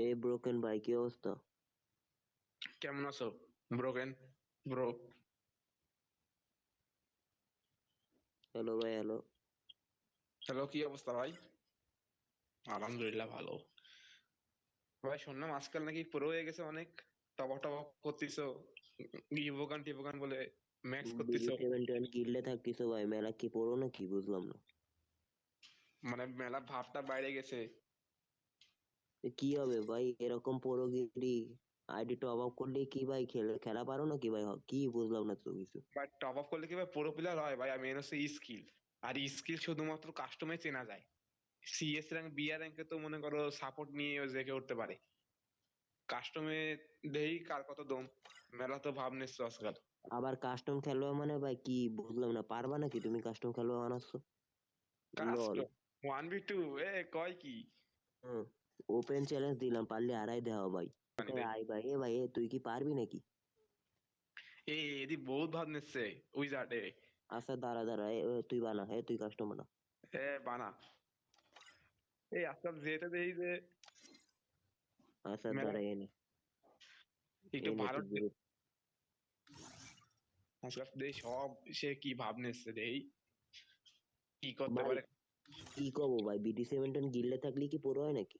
এই ব্রোকেন ভাই, কি অবস্থা? কেমন আছো ব্রোকেন ব্রো? হ্যালো ভাই, হ্যালো। হ্যালো, কি অবস্থা ভাই? আলহামদুলিল্লাহ ভালো। ভাই শুনলাম আজকাল নাকি প্রো হয়ে গেছে অনেক, টপ টপ করতেছো, ইভোগান টিভোগান বলে ম্যাক্স বিডি করতেছো। 71 গিল্ডে থাকতিছো ভাই, মেলা কি পড়ো না কি বুঝলাম না। মানে মেলা ভাবটা বাইরে গেছে। কি হবে ভাই, এরকম পড়ো গিরি আইডি টপ আপ করলে কি ভাই খেলা পারো না কি ভাই? কি বুঝলাম না তো কিছু। বাট টপ আপ করলে কি ভাই প্রো প্লেয়ার হয় ভাই? আমি হচ্ছে স্কিল, আর স্কিল শুধুমাত্র কাস্টমে চেনা যায়। সিএস র্যাঙ্ক বিআর র্যাঙ্কে তো মনে করো সাপোর্ট নিয়ে জেগে উঠতে পারে, কাস্টমে দেই কার কত দম। মেলা তো ভাব নিচ্ছ আজকাল। আবার কাস্টম খেলোয়া মানে ভাই কি বুঝলাম না, পারবা নাকি তুমি কাস্টম খেলোয়া বানাচ্ছ? লল। কাস্টম 1v2 কয় কি? ওপেন চ্যালেঞ্জ দিলাম, পারলে আড়াই দেওয়া ভাই। জানি কই ভাই, আই ভাই, এ ভাই তুই কি পারবি নাকি? এদি বহুত ভাব নিচ্ছে উইজার্ডে। আচ্ছা দাঁড়া দাঁড়া, তুই বানা, তুই কাস্টম বানা। বানা। আজকাল যেটা দেখি যে আচ্ছা মেলা দাঁড়া, এনে একটু এনে ভালো তুই গ্রুপ। আজকাল দেখি সব, সে কি ভাব নিচ্ছে দেখি কি করতে ভাই পারে। কি কব ভাই, বিডি 71 গিল্ডে থাকলে কি পড়ো হয় নাকি?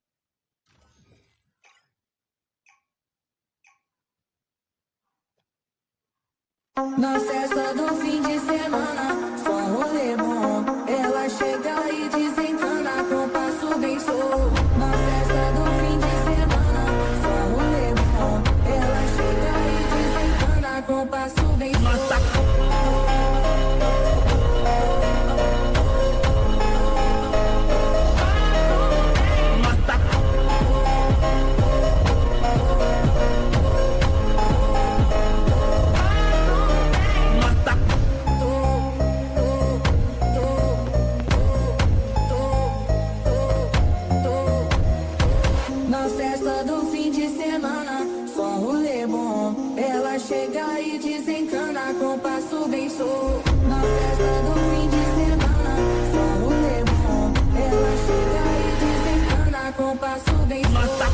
Na festa do fim de semana, só rolê bom. Ela chega e desencana com passo bem solto. Na festa do fim de semana, só rolê bom. Ela chega e desencana com passo bem solto. Na festa do fim de semana, só rolê bom. Ela chega e desencana com passo bem solto. Na festa do fim de semana, só rolê bom. Ela chega e desencana com passo bem solto.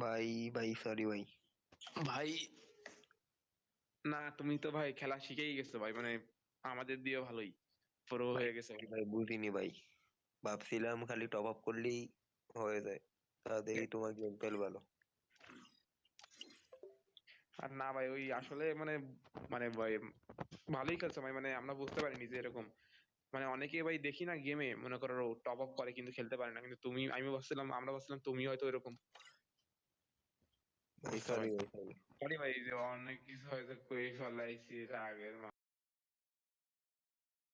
ভাই ভাই sorry ভাই। ভাই না, তুমি তো ভাই খেলা শিখেই গেছো ভাই, মানে আমাদের দিয়ে ভালোই প্রো ভাই হয়ে গেছে ভাই। ভাই বুঝিনি ভাই, ভাবছিলাম খালি টপ আপ করলেই হয়ে যায়, তা দেখি তোমার গেম পেল ভালো। আর না ভাই, ওই আসলে মানে, মানে ভাই ভালোই খেলছো ভাই, মানে আমরা বুঝতে পারিনি যে এরকম, মানে অনেকে ভাই দেখি না গেমে মনে করো টপ আপ করে কিন্তু খেলতে পারে না, কিন্তু তুমি, আমি ভাবছিলাম, আমরা ভাবছিলাম তুমি হয়তো এরকম। ভাই বুঝতে সরি ভাই, ভাই সরি। সরি ভাই, যে অনেক কিছু হয়তো কই ফেলাইছি এটা আগের